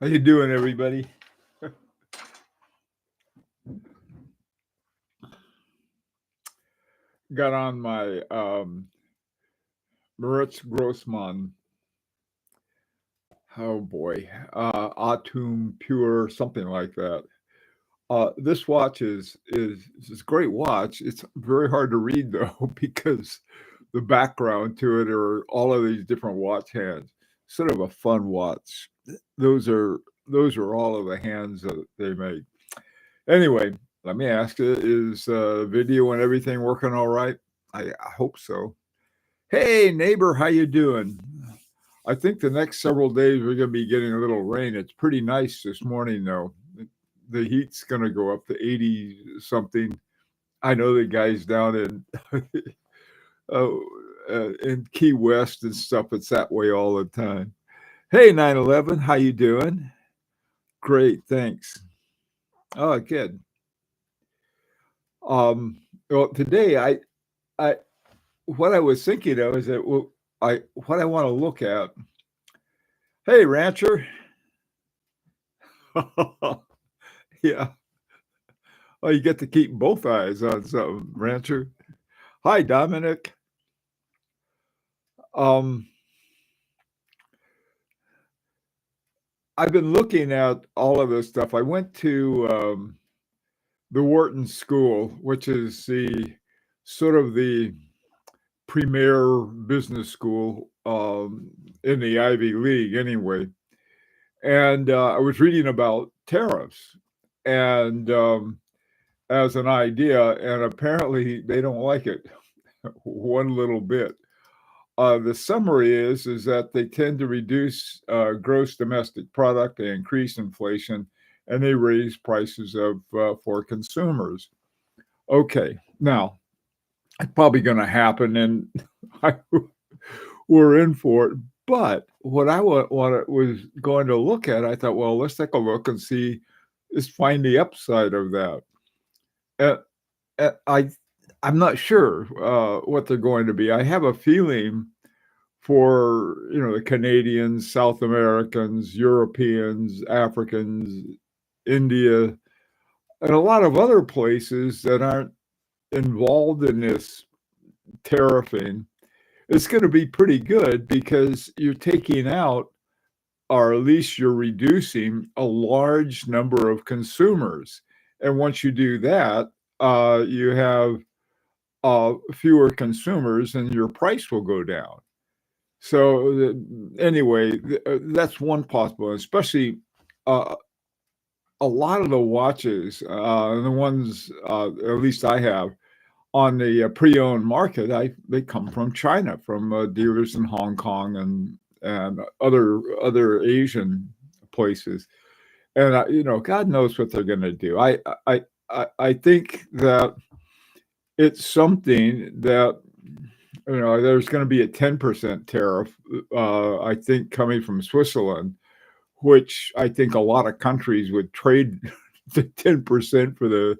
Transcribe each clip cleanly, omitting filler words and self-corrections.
How you doing, everybody? Got on my Moritz Grossman. Oh boy, Atum Pure, something like that. This watch is a great watch. It's very hard to read though because the background to it are all of these different watch hands. Sort of a fun watch. Those are all of the hands that they make. Anyway, let me ask you: is video and everything working all right? I hope so. Hey, neighbor, how you doing? I think the next several days we're going to be getting a little rain. It's pretty nice this morning, though. The heat's going to go up to 80 something. I know the guys down in Key West and stuff. It's that way all the time. Hey, 9/11, how you doing? Great, thanks. Oh, good. Well, today I what I was thinking of is that what I want to look at. Hey, rancher. Yeah. Oh, you get to keep both eyes on something, rancher. Hi, Dominic. I've been looking at all of this stuff. I went to the Wharton School, which is the sort of the premier business school in the Ivy League anyway. And I was reading about tariffs and as an idea, and apparently they don't like it one little bit. The summary is that they tend to reduce gross domestic product, they increase inflation, and they raise prices for consumers. Okay, now it's probably going to happen, and we're in for it. But what I was going to look at, I thought, well, let's take a look and see, let's find the upside of that. I'm not sure what they're going to be. I have a feeling for the Canadians, South Americans, Europeans, Africans, India, and a lot of other places that aren't involved in this tariffing. It's going to be pretty good because you're taking out, or at least you're reducing, a large number of consumers. And once you do that, you have fewer consumers and your price will go down. So anyway, that's one possible, especially a lot of the watches, the ones at least I have on the pre-owned market, they come from China, from dealers in Hong Kong and other Asian places. And God knows what they're going to do. I think that it's something that there's going to be a 10% tariff, I think, coming from Switzerland, which I think a lot of countries would trade the 10% for the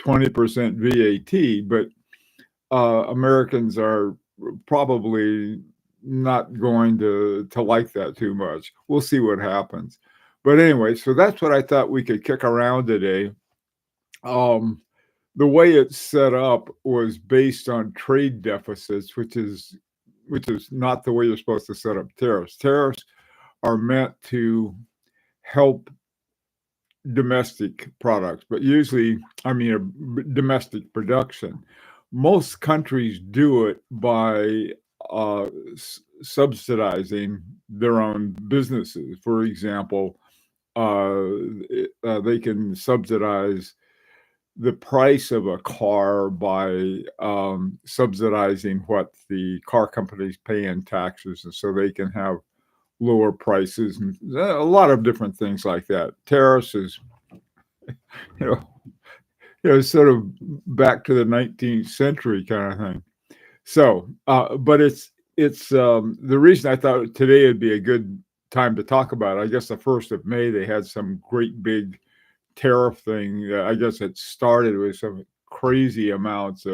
20% VAT, but Americans are probably not going to like that too much. We'll see what happens. But anyway, so that's what I thought we could kick around today. The way it's set up was based on trade deficits, which is not the way you're supposed to set up tariffs. Tariffs are meant to help domestic products, but usually, domestic production. Most countries do it by subsidizing their own businesses. For example, they can subsidize the price of a car by subsidizing what the car companies pay in taxes, and so they can have lower prices and a lot of different things like that. Tariffs is, sort of back to the 19th century kind of thing. So, but it's the reason I thought today would be a good time to talk about it. I guess the 1st of May, they had some great big tariff thing. I guess it started with some crazy amounts,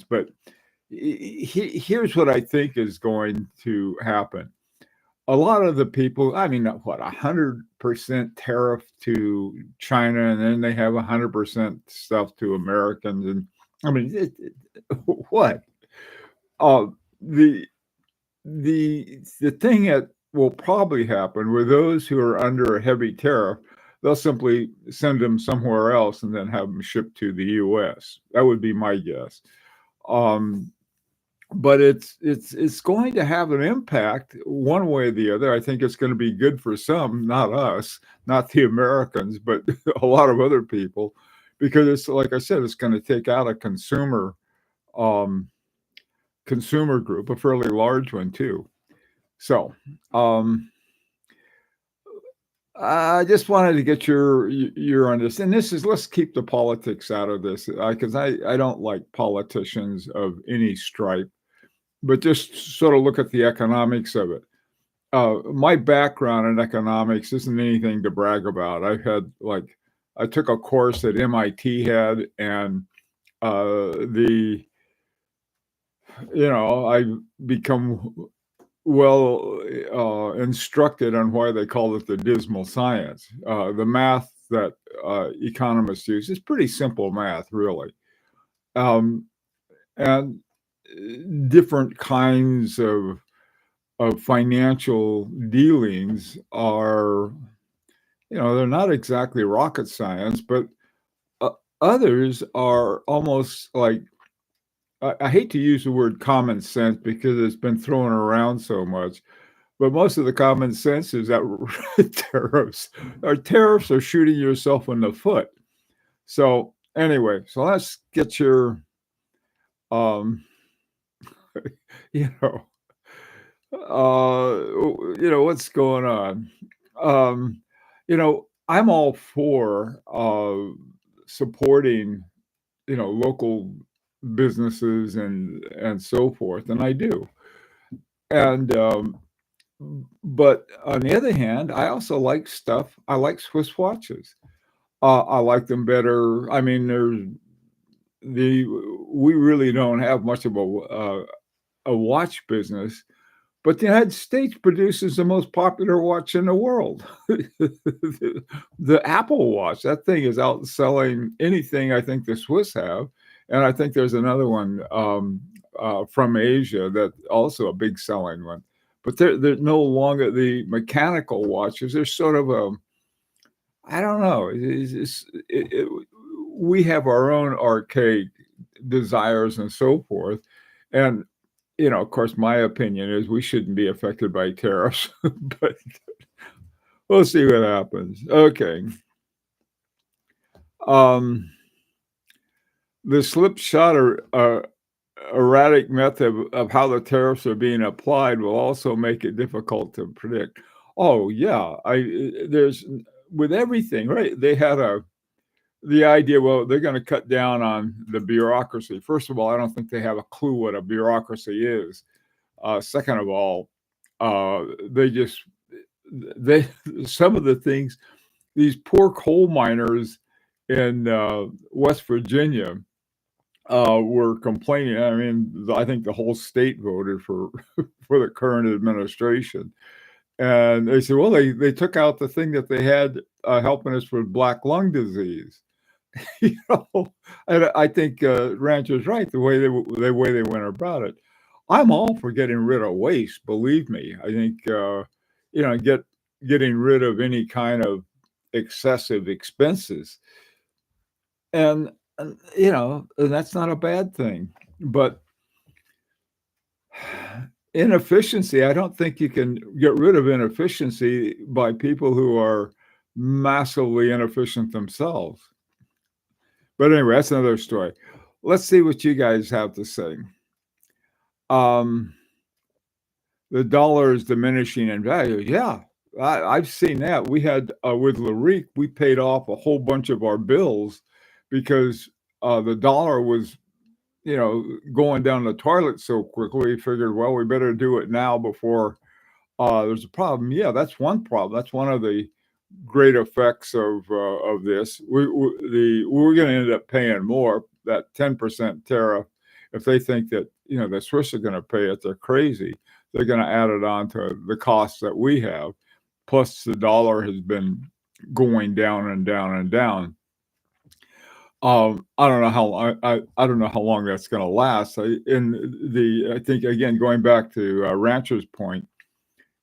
but here's what I think is going to happen. a lot of the people, I mean, what, 100% tariff to China, and then they have 100% stuff to Americans. And I mean, what? Uh, the the thing that will probably happen with those who are under a heavy tariff, they'll simply send them somewhere else and then have them shipped to the U.S. That would be my guess. Um, but it's going to have an impact one way or the other. I think it's going to be good for some, not us, not the Americans, but a lot of other people, because it's like I said, it's going to take out a um, consumer group, a fairly large one too. So um, I just wanted to get your on this, and this is, let's keep the politics out of this, because I don't like politicians of any stripe, but just sort of look at the economics of it. My background in economics isn't anything to brag about. I took a course that MIT had, and the I become well instructed on why they call it the dismal science. The math that economists use is pretty simple math, really. Um, and different kinds of financial dealings are, they're not exactly rocket science, but uh, others are almost like, I hate to use the word common sense because it's been thrown around so much, but most of the common sense is that tariffs are shooting yourself in the foot. So anyway, so let's get your, um, you know, what's going on. I'm all for supporting, local businesses and so forth, and I do. And but on the other hand, I also like stuff. I like Swiss watches. I like them better. I mean, the we really don't have much of a watch business, but the United States produces the most popular watch in the world. The Apple Watch, that thing is outselling anything I think the Swiss have, and I think there's another one from Asia that also a big selling one. But they're no longer the mechanical watches. They're sort of I don't know. We have our own archaic desires and so forth, and of course, my opinion is we shouldn't be affected by tariffs, but we'll see what happens. Okay. Um, the slipshod or erratic method of how the tariffs are being applied will also make it difficult to predict. Oh yeah, there's with everything, right? They had the idea, well, they're going to cut down on the bureaucracy. First of all, I don't think they have a clue what a bureaucracy is. Second of all, they some of the things, these poor coal miners in West Virginia were complaining. I mean, I think the whole state voted for for the current administration, and they said, well, they took out the thing that they had helping us with black lung disease. And I think Rancher's right the way they went about it. I'm all for getting rid of waste. Believe me, I think getting rid of any kind of excessive expenses, and that's not a bad thing. But inefficiency, I don't think you can get rid of inefficiency by people who are massively inefficient themselves. But anyway, that's another story. Let's see what you guys have to say. The dollar is diminishing in value. Yeah, I've seen that. We had with Larique, we paid off a whole bunch of our bills because the dollar was, going down the toilet so quickly. We figured, well, we better do it now before there's a problem. Yeah, that's one problem. That's one of the great effects of this. We're going to end up paying more. That 10% tariff, if they think that the Swiss are going to pay it, they're crazy. they're going to add it on to the costs that we have. Plus, the dollar has been going down and down and down. I don't know how I don't know how long that's going to last. I think again going back to Rancher's point,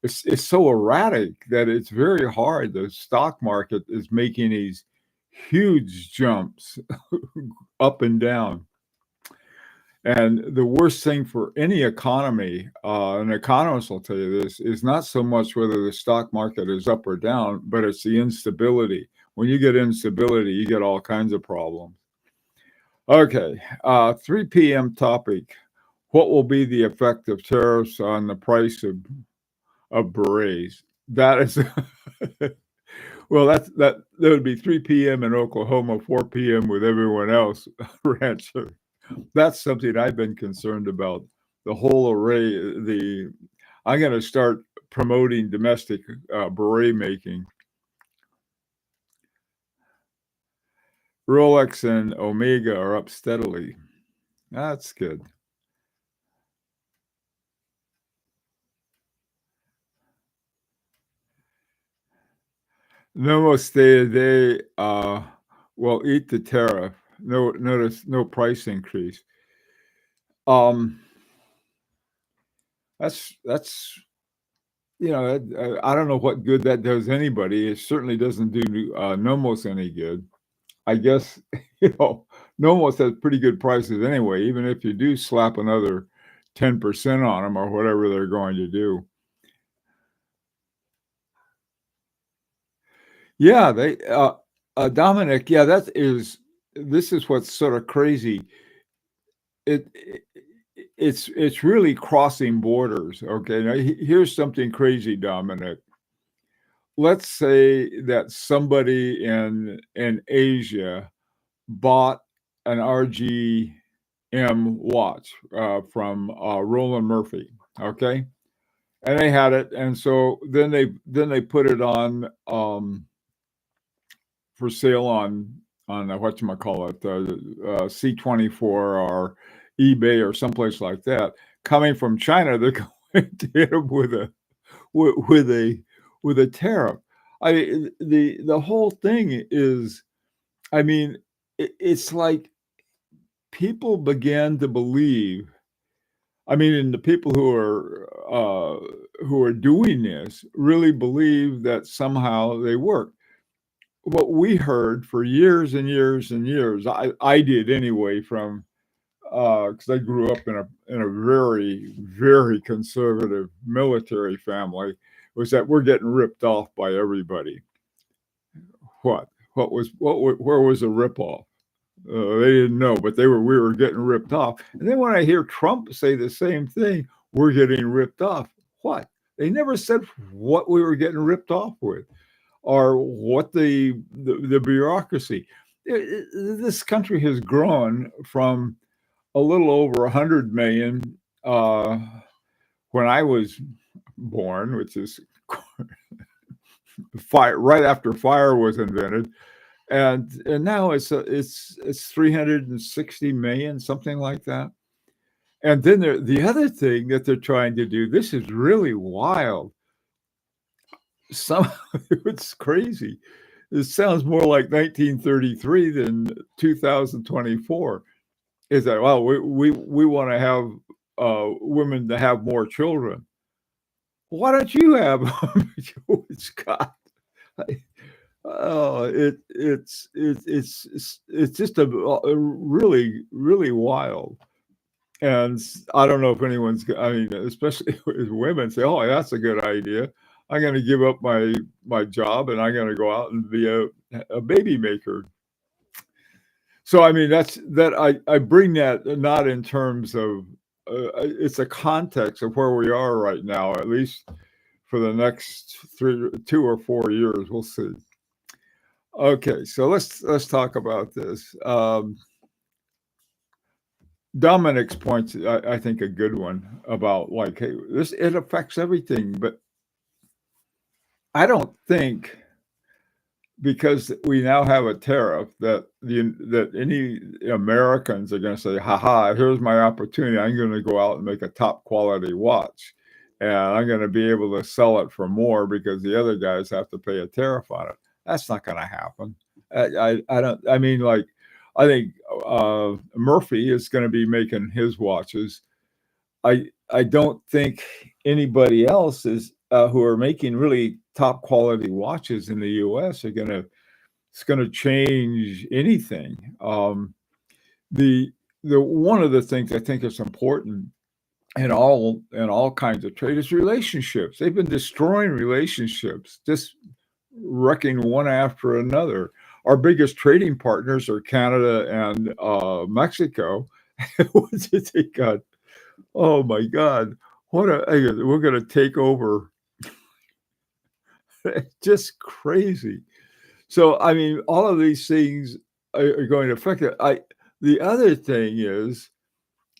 it's so erratic that it's very hard. The stock market is making these huge jumps up and down. And the worst thing for any economy, an economist will tell you this, is not so much whether the stock market is up or down, but it's the instability. When you get instability, you get all kinds of problems. Okay, 3 p.m. topic. What will be the effect of tariffs on the price of berets? That is, well, that would be 3 p.m. in Oklahoma, 4 p.m. with everyone else. Rancher. That's something I've been concerned about. The whole array. I'm going to start promoting domestic beret making. Rolex and Omega are up steadily. That's good. Nomos day will eat the tariff. Notice no price increase. That's I don't know what good that does anybody. It certainly doesn't do Nomos any good. I guess Nomos has pretty good prices anyway. Even if you do slap another 10% on them or whatever they're going to do. Yeah, they Dominic. Yeah, this is what's sort of crazy. It's really crossing borders. Okay, now here's something crazy, Dominic. Let's say that somebody in Asia bought an RGM watch from Roland Murphy. Okay, and they had it, and so then they put it on for sale on whatchamacallit, C24 or eBay or someplace like that. Coming from China, they're going to hit them with a tariff. The whole thing is, I mean, it's like people began to believe. I mean, and the people who are doing this really believe that somehow they work. What we heard for years and years and years, I did anyway, from because I grew up in a very, very conservative military family, was that we're getting ripped off by everybody. Where was the ripoff? They didn't know, but we were getting ripped off. And then when I hear Trump say the same thing, we're getting ripped off. What? They never said what we were getting ripped off with, or what the bureaucracy. This country has grown from a little over 100 million when I was born, which is right after fire was invented, and now it's 360 million, something like that. And then the other thing that they're trying to do, this is really wild. It's crazy. It sounds more like 1933 than 2024. Is that, well, we want to have women to have more children. Why don't you have them? Scott? It's just a really, really wild. And I don't know if anyone's, I mean, especially women say, oh, that's a good idea. I'm going to give up my job and I'm going to go out and be a baby maker. So, I mean, I bring that not in terms of, it's a context of where we are right now, at least for the next 2 or 4 years. We'll see. Okay, so let's talk about this. Dominic's point's, I think, a good one about, like, hey, it affects everything, but I don't think, because we now have a tariff, that any Americans are going to say, haha, here's my opportunity. I'm going to go out and make a top quality watch. and I'm going to be able to sell it for more because the other guys have to pay a tariff on it. That's not going to happen. I don't. I mean, like, I think Murphy is going to be making his watches. I don't think anybody else is who are making really top quality watches in the U.S. are gonna it's going to change anything. The one of the things I think is important in all kinds of trade is relationships. They've been destroying relationships, just wrecking one after another. Our biggest trading partners are Canada and Mexico. What did they got? Oh my God! We're going to take over. Just crazy. So I mean, all of these things are going to affect it. The other thing is,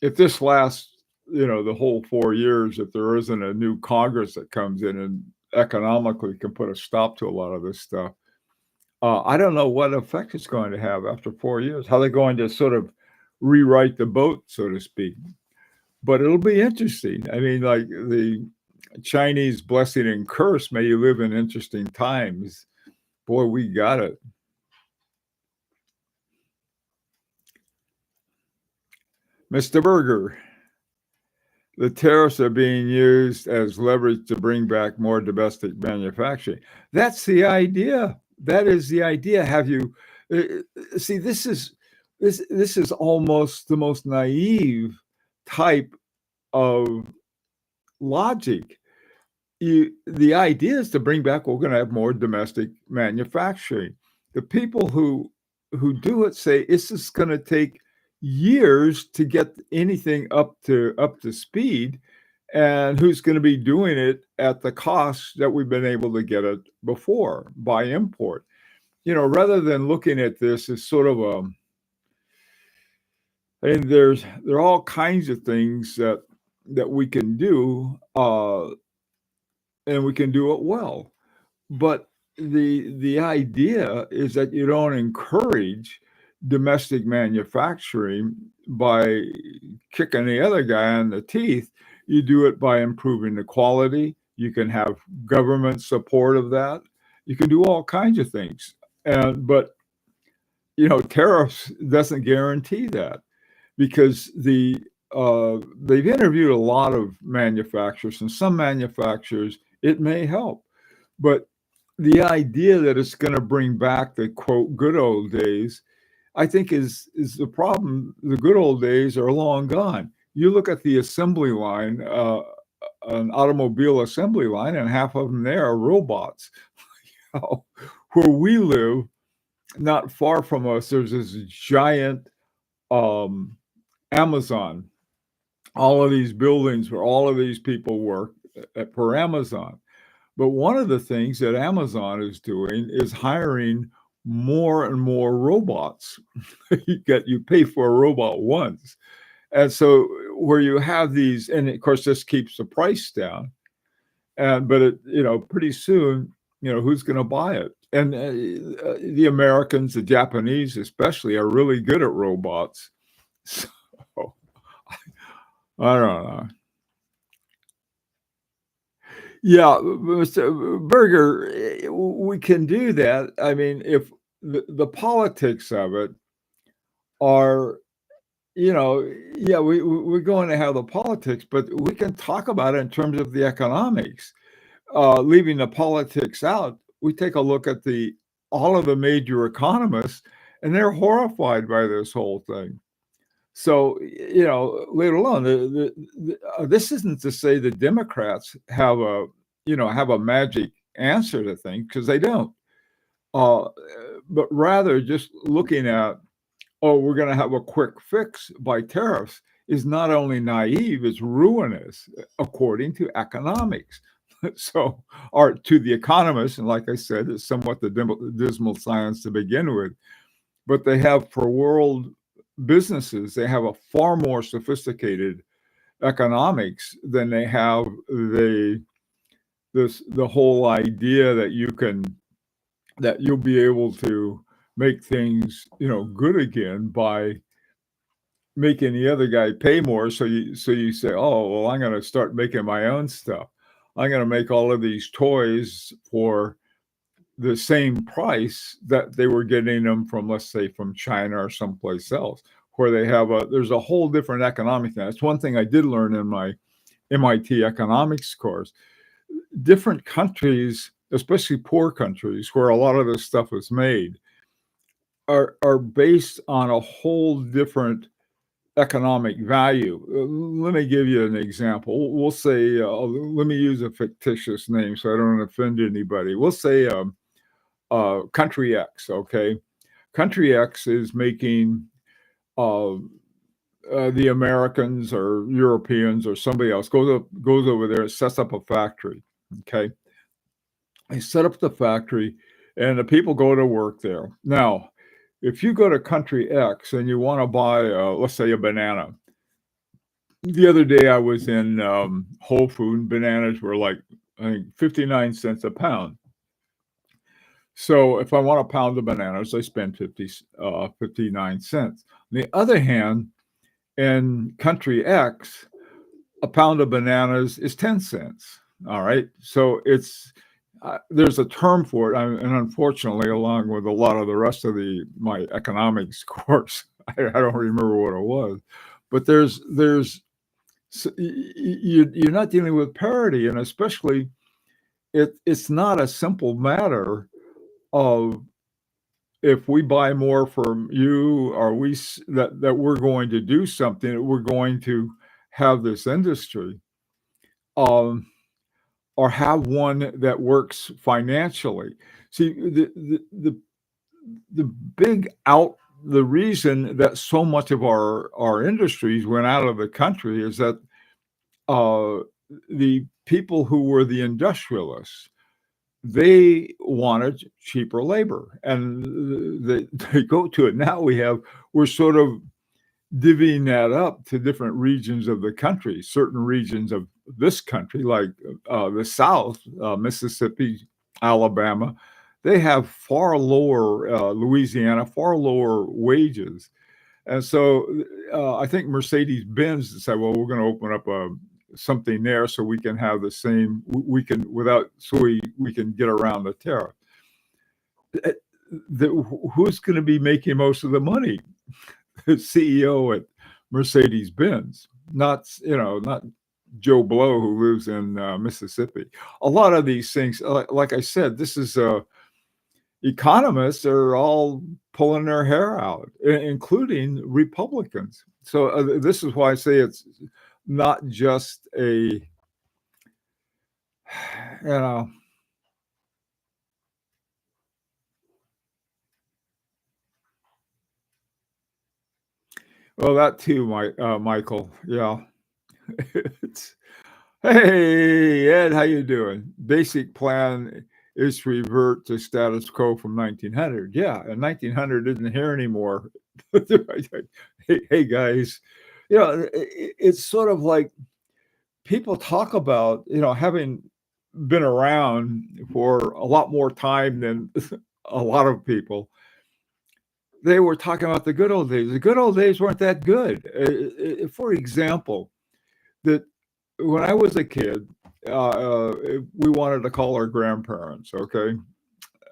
if this lasts, the whole 4 years, if there isn't a new Congress that comes in and economically can put a stop to a lot of this stuff, I don't know what effect it's going to have after 4 years. How they're going to sort of rewrite the boat, so to speak. But it'll be interesting. I mean, like the Chinese blessing and curse, may you live in interesting times. Boy, we got it. Mr. Berger, the tariffs are being used as leverage to bring back more domestic manufacturing. That's the idea. That is the idea. Have you see? This is almost the most naive type of logic. The idea is to bring back. We're going to have more domestic manufacturing. The people who do it say it's just going to take years to get anything up to speed, and who's going to be doing it at the cost that we've been able to get it before by import. Rather than looking at this as sort of and there are all kinds of things that we can do, and we can do it well. But the idea is that you don't encourage domestic manufacturing by kicking the other guy in the teeth. You do it by improving the quality. You can have government support of that. You can do all kinds of things. But tariffs doesn't guarantee that, because they've interviewed a lot of manufacturers, and some manufacturers it may help. But the idea that it's going to bring back the quote good old days, I think is the problem. The good old days are long gone. You look at the assembly line, an automobile assembly line, and half of them there are robots. Where we live, not far from us, there's this giant Amazon. All of these buildings where all of these people work for Amazon. But one of the things that Amazon is doing is hiring more and more robots. You pay for a robot once. And so where you have these, and of course this keeps the price down. But pretty soon, who's going to buy it? And the Americans, the Japanese especially, are really good at robots. So I don't know. Yeah, Mr. Berger, we can do that. I mean, if the politics of it are, yeah, we're going to have the politics, but we can talk about it in terms of the economics. Leaving the politics out, we take a look at all of the major economists, and they're horrified by this whole thing. So, let alone this isn't to say the Democrats have a magic answer to things, because they don't. But rather just looking at, we're going to have a quick fix by tariffs is not only naive, it's ruinous according to economics. So, or to the economists, and like I said, it's somewhat the dismal science to begin with. But they have, for world businesses, they have a far more sophisticated economics than they have the whole idea that you'll be able to make things good again by making the other guy pay more. So you say, oh, well, I'm going to start making my own stuff. I'm going to make all of these toys for the same price that they were getting them from, let's say, from China or someplace else, where there's a whole different economic thing. That's one thing I did learn in my MIT economics course. Different countries, especially poor countries where a lot of this stuff is made, are based on a whole different economic value. Let me give you an example. We'll say, let me use a fictitious name so I don't offend anybody. We'll say Country X, okay? Country X is making uh, the Americans or Europeans or somebody else goes over there, sets up a factory, okay? They set up the factory, and the people go to work there. Now, if you go to Country X and you want to buy, let's say, a banana. The other day I was in Whole Food. Bananas were like, I think, 59 cents a pound. So if I want a pound of bananas, I spend 59 cents. On the other hand, in Country X, a pound of bananas is 10 cents. All right. So there's a term for it. And unfortunately, along with a lot of the rest of my economics course, I don't remember what it was, but you're not dealing with parity. And especially it's not a simple matter of, if we buy more from you, or that we're going to do something, that we're going to have this industry, or have one that works financially. See, the reason that so much of our industries went out of the country is that the people who were the industrialists, they wanted cheaper labor, and they go to it. Now we're sort of divvying that up to different regions of the country. Certain regions of this country, like the South, Mississippi, Alabama, they have far lower, Louisiana, far lower wages. And so I think Mercedes-Benz said, well, we're going to open up something there so we can have the same, we can get around the tariff. Who's going to be making most of the money? The CEO at Mercedes-Benz, not Joe Blow, who lives in Mississippi. A lot of these things, like I said, this is economists are all pulling their hair out, including Republicans. So this is why I say it's not just a, well, that too, Michael. Yeah. Hey, Ed, how you doing? Basic plan is to revert to status quo from 1900. Yeah, and 1900 isn't here anymore. Hey, guys, it's sort of like people talk about, having been around for a lot more time than a lot of people. They were talking about the good old days. The good old days weren't that good. For example, that when I was a kid, we wanted to call our grandparents, okay?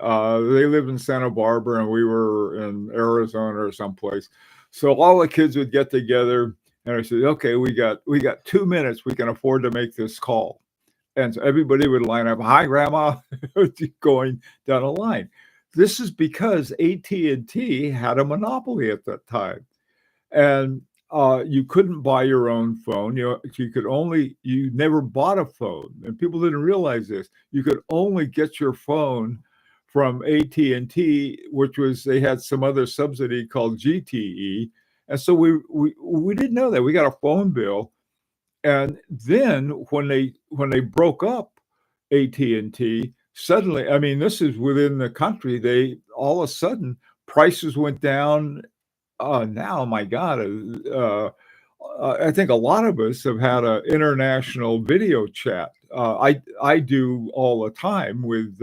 They lived in Santa Barbara and we were in Arizona or someplace. So all the kids would get together and I said, okay, we got 2 minutes. We can afford to make this call. And so everybody would line up, hi, Grandma, going down a line. This is because AT&T had a monopoly at that time. And you couldn't buy your own phone. You never bought a phone, and people didn't realize this. You could only get your phone from AT&T, they had some other subsidy called GTE, and so we didn't know that. We got a phone bill, and then when they broke up AT&T, suddenly, I mean, this is within the country. They all of a sudden prices went down. Now, my God, I think a lot of us have had an international video chat. I do all the time with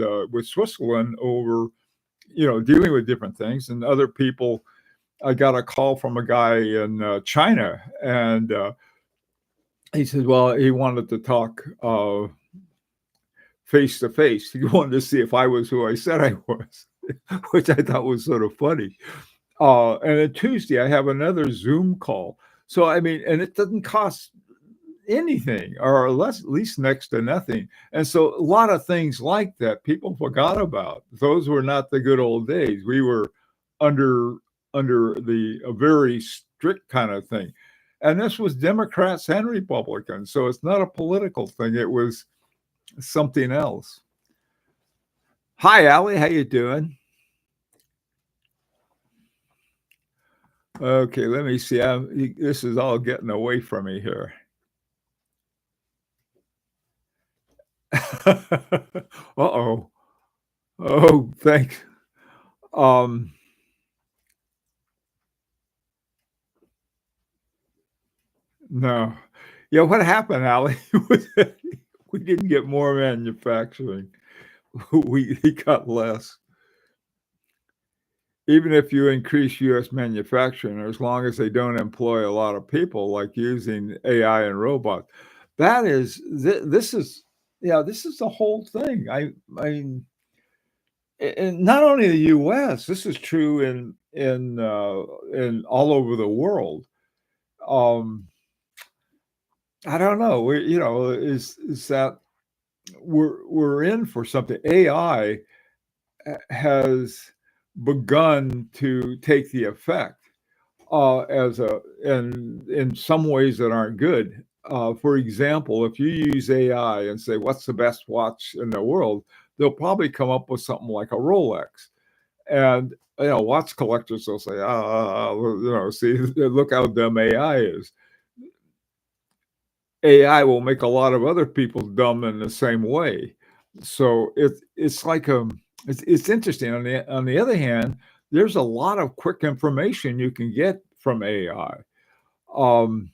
Switzerland over, dealing with different things, and other people I got a call from a guy in China, and he said, well, he wanted to talk face to face. He wanted to see if I was who I said I was, which I thought was sort of funny. And then Tuesday, I have another Zoom call. So, I mean, and it doesn't cost anything or less, at least next to nothing. And so a lot of things like that people forgot about. Those were not the good old days. We were under under the a very strict kind of thing. And this was Democrats and Republicans. So it's not a political thing. It was something else. Hi, Allie. How you doing? Okay, let me see. This is all getting away from me here. Uh-oh. Oh, thanks. Um, no. Yeah, what happened, Allie? Was that we didn't get more manufacturing. We got less. Even if you increase US manufacturing, as long as they don't employ a lot of people, like using AI and robots, that is this is yeah, this is the whole thing. I mean, and not only the US, this is true in all over the world. Um, I don't know. Is that we're in for something. AI has begun to take the effect as a in some ways that aren't good. For example, if you use AI and say, "What's the best watch in the world?" they'll probably come up with something like a Rolex. And watch collectors will say, well, see, look how dumb AI is. AI will make a lot of other people dumb in the same way. So it's like it's interesting. On the other hand, there's a lot of quick information you can get from AI. Um,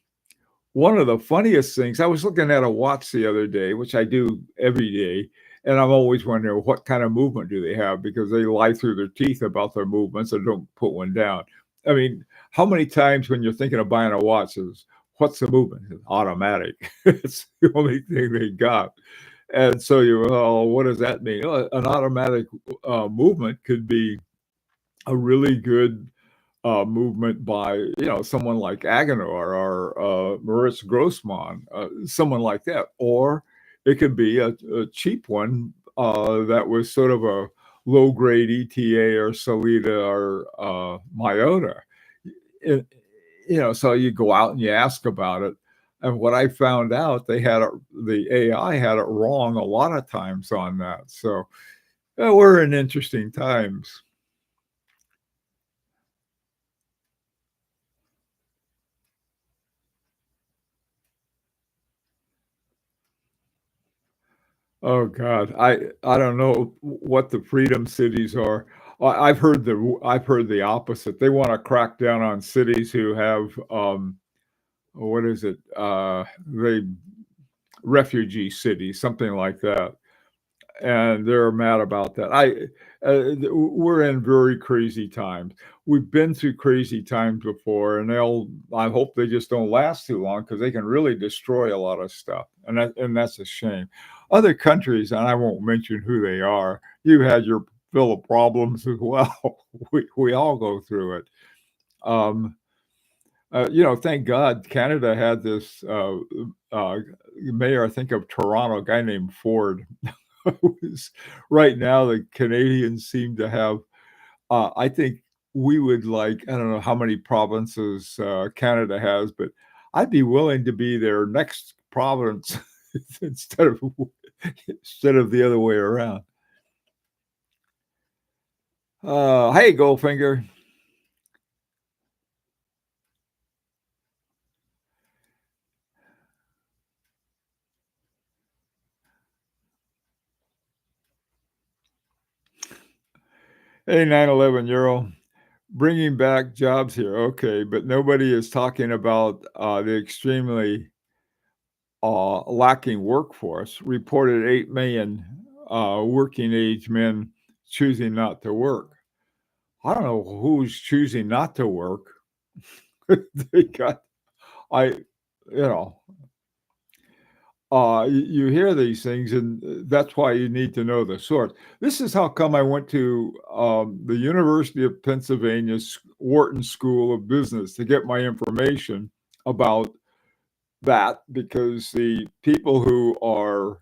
One of the funniest things, I was looking at a watch the other day, which I do every day, and I'm always wondering what kind of movement do they have because they lie through their teeth about their movements and don't put one down. I mean, how many times when you're thinking of buying a watch is what's the movement? It's automatic. It's the only thing they got. And so what does that mean? An automatic movement could be a really good movement by someone like Agenor or Moritz Grossman, someone like that, or it could be a cheap one that was sort of a low grade ETA or Solida or Myota. It, so you go out and you ask about it. And what I found out, the AI had it wrong a lot of times on that. So we're in interesting times. Oh god, I don't know what the freedom cities are. I've heard the opposite. They wanna crack down on cities who have, what is it? They refugee cities, something like that, and they're mad about that. We're in very crazy times. We've been through crazy times before, and I hope they just don't last too long because they can really destroy a lot of stuff, and that's a shame. Other countries, and I won't mention who they are, you had your fill of problems as well. We all go through it. Um, thank God Canada had this uh, mayor, I think of Toronto, a guy named Ford. Was right now the Canadians seem to have I think we would like I don't know how many provinces Canada has, but I'd be willing to be their next province instead of instead of the other way around. Hey, Goldfinger. Hey, 911 Euro. Bringing back jobs here. Okay, but nobody is talking about the extremely lacking workforce. Reported 8 million working age men choosing not to work. I don't know who's choosing not to work. They got I you know, you hear these things, and that's why you need to know the source. This is how come I went to, the University of Pennsylvania's Wharton School of Business to get my information about that, because the people who are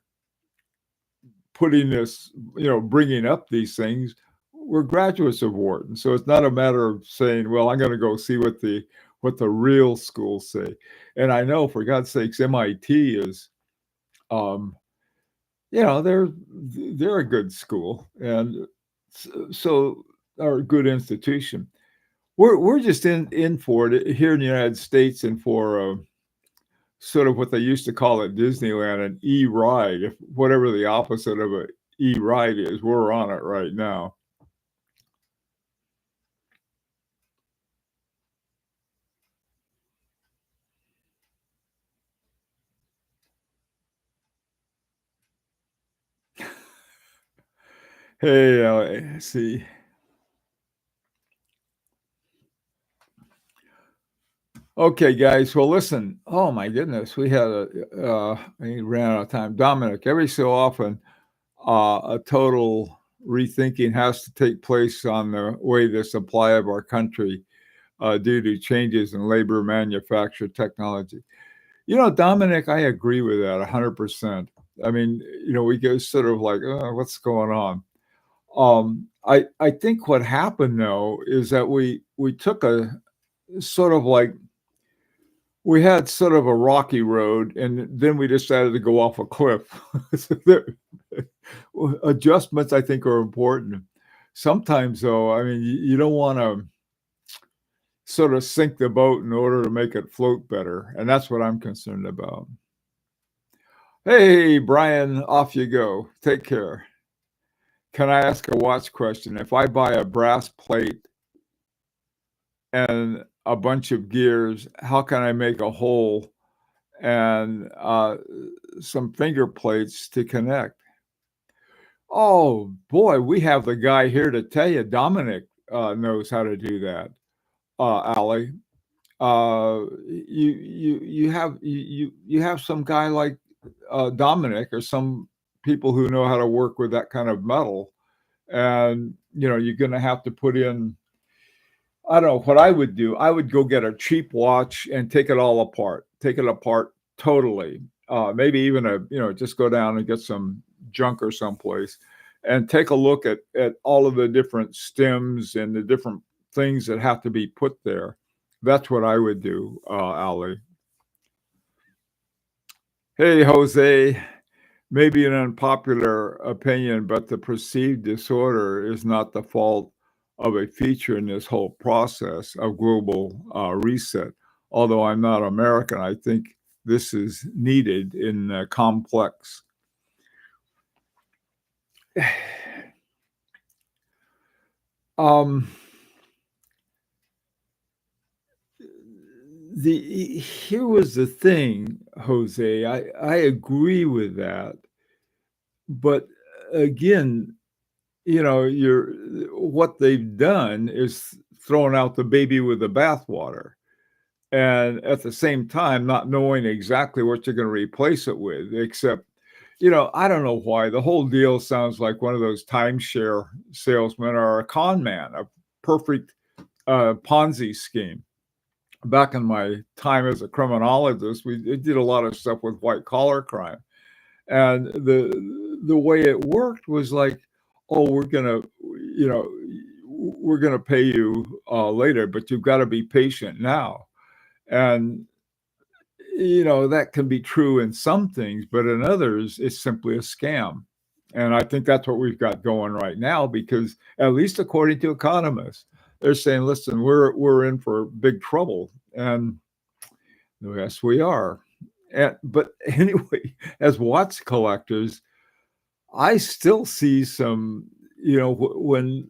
putting this, bringing up these things were graduates of Wharton. So it's not a matter of saying, well, I'm going to go see what the real schools say. And I know, for God's sakes, MIT is, um, they're a good school, and so or a good institution. We're just in for it here in the United States, and for sort of what they used to call at Disneyland an e-ride, if whatever the opposite of a e-ride is. We're on it right now. Hey, see. Okay, guys. Well, listen. Oh my goodness, we ran out of time. Dominic, every so often, a total rethinking has to take place on the way the supply of our country, due to changes in labor, manufacture, technology. Dominic, I agree with that 100%. I mean, we go sort of like, what's going on? I think what happened though is that we took a sort of like we had sort of a rocky road, and then we decided to go off a cliff. So adjustments, I think, are important. Sometimes, though, I mean, you don't want to sort of sink the boat in order to make it float better, and that's what I'm concerned about. Hey, Brian, off you go. Take care. Can I ask a watch question? If I buy a brass plate and a bunch of gears, how can I make a hole and some finger plates to connect? Oh boy, we have the guy here to tell you. Dominic knows how to do that. Ali, you have some guy like Dominic, or some people who know how to work with that kind of metal, and you're going to have to put in. I don't know what I would do. I would go get a cheap watch and take it all apart. Take it apart totally. Maybe even just go down and get some junk or someplace, and take a look at all of the different stems and the different things that have to be put there. That's what I would do, Ali. Hey, Jose. Maybe an unpopular opinion, but the perceived disorder is not the fault of a feature in this whole process of global reset. Although I'm not American, I think this is needed in complex. Um, here was the thing, Jose. I agree with that, but again, you're what they've done is thrown out the baby with the bathwater, and at the same time, not knowing exactly what you're going to replace it with, except. I don't know why the whole deal sounds like one of those timeshare salesmen or a con man, a perfect Ponzi scheme. Back in my time as a criminologist, we did a lot of stuff with white collar crime, and the way it worked was like, oh, you know, we're gonna pay you later, but you've got to be patient now, and that can be true in some things, but in others, it's simply a scam. And I think that's what we've got going right now, because at least according to economists, they're saying, listen, we're in for big trouble. And yes, we are. But anyway, as watch collectors, I still see some, when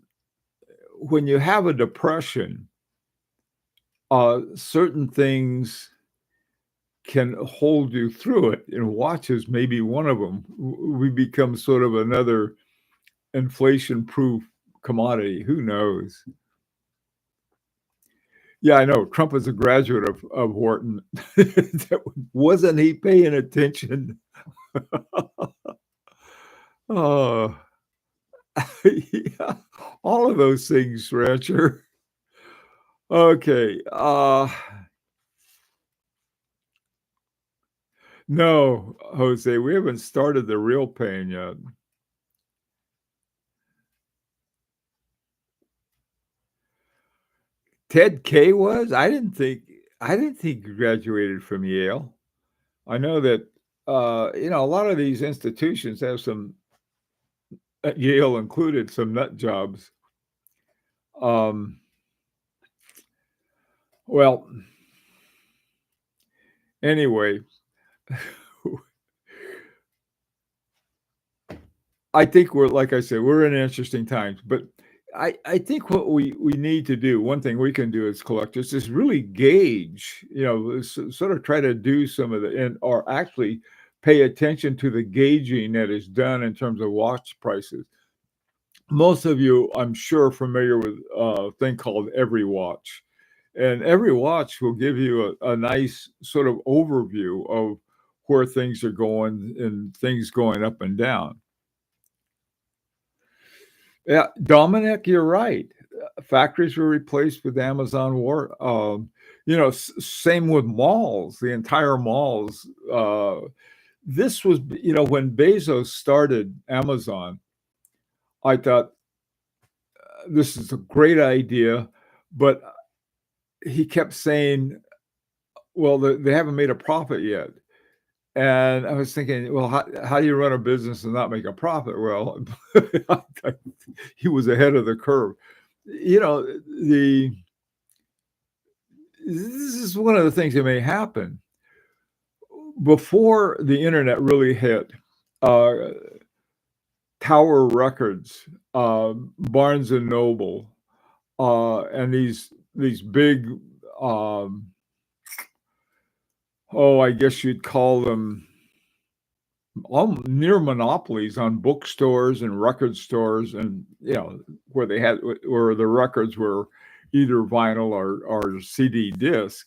you have a depression, certain things can hold you through it, and watches may be one of them. We become sort of another inflation-proof commodity. Who knows? Yeah, I know. Trump was a graduate of Wharton. Wasn't he paying attention? Oh, yeah, all of those things, Rancher. Okay, no, Jose, we haven't started the real pain yet. Ted K was? I didn't think he graduated from Yale. I know that, a lot of these institutions have some, Yale included, some nut jobs. Um, well, anyway, I think we're like I said, we're in interesting times, but I think what we need to do, one thing we can do as collectors is really gauge, sort of try to do some of the and or actually pay attention to the gauging that is done in terms of watch prices. Most of you, I'm sure, are familiar with a thing called Every Watch. And Every Watch will give you a nice sort of overview of where things are going and things going up and down. Yeah, Dominic, you're right. Factories were replaced with Amazon war. Same with malls, the entire malls. This was, when Bezos started Amazon, I thought this is a great idea, but he kept saying, well, they haven't made a profit yet. And I was thinking, well, how do you run a business and not make a profit? Well, he was ahead of the curve. You know, the this is one of the things that may happen before the internet really hit. Uh, Tower Records, Barnes and Noble, and these big, um, I guess you'd call them all near monopolies on bookstores and record stores, and where the records were either vinyl or CD disc.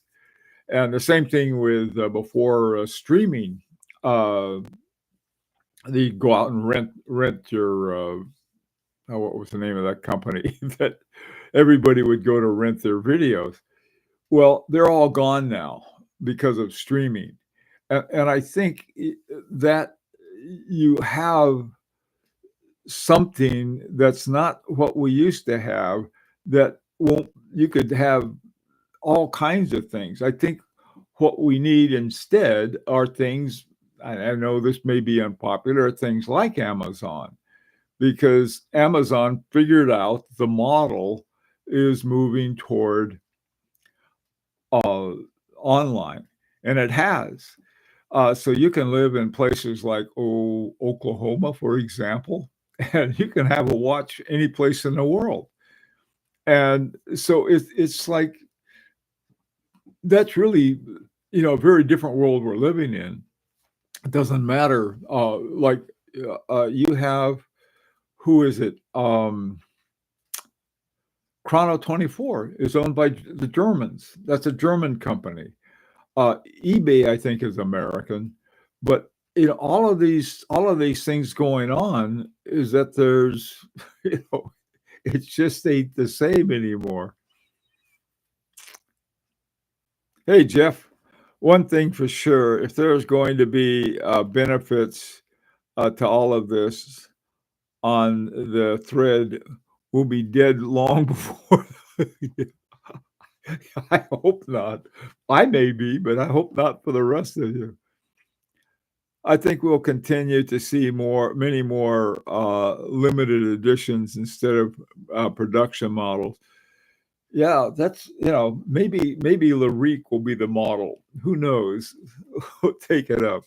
And the same thing with before streaming. Uh, you go out and rent your what was the name of that company that everybody would go to rent their videos. Well, they're all gone now because of streaming, and I think that you have something that's not what we used to have. That won't You could have all kinds of things. I think what we need instead are things, I know this may be unpopular, things like Amazon, because Amazon figured out the model is moving toward uh, online, and it has. So you can live in places like Oklahoma, for example, and you can have a watch any place in the world. And so it's like that's really, a very different world we're living in. It doesn't matter. You have, who is it? Chrono 24 is owned by the Germans. That's a German company. eBay, I think, is American, but all of these things going on is that there's, it just ain't the same anymore. Hey, Jeff, one thing for sure, if there's going to be benefits to all of this on the thread, we'll be dead long before. I hope not. I may be, but I hope not for the rest of you. I think we'll continue to see many more limited editions instead of production models. Yeah, that's maybe Larique will be the model. Who knows? We'll take it up.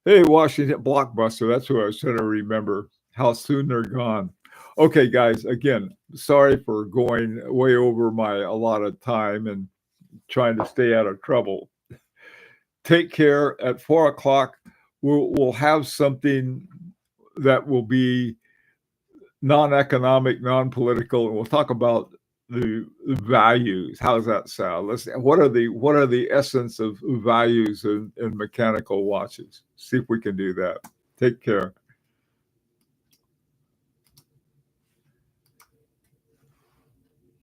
Hey, Washington Blockbuster. That's who I was trying to remember. How soon they're gone. Okay, guys. Again, sorry for going way over my allotted time and trying to stay out of trouble. Take care. At 4:00, we'll have something that will be non-economic, non-political, and we'll talk about the values. How does that sound? What are the essence of values in mechanical watches? See if we can do that. Take care.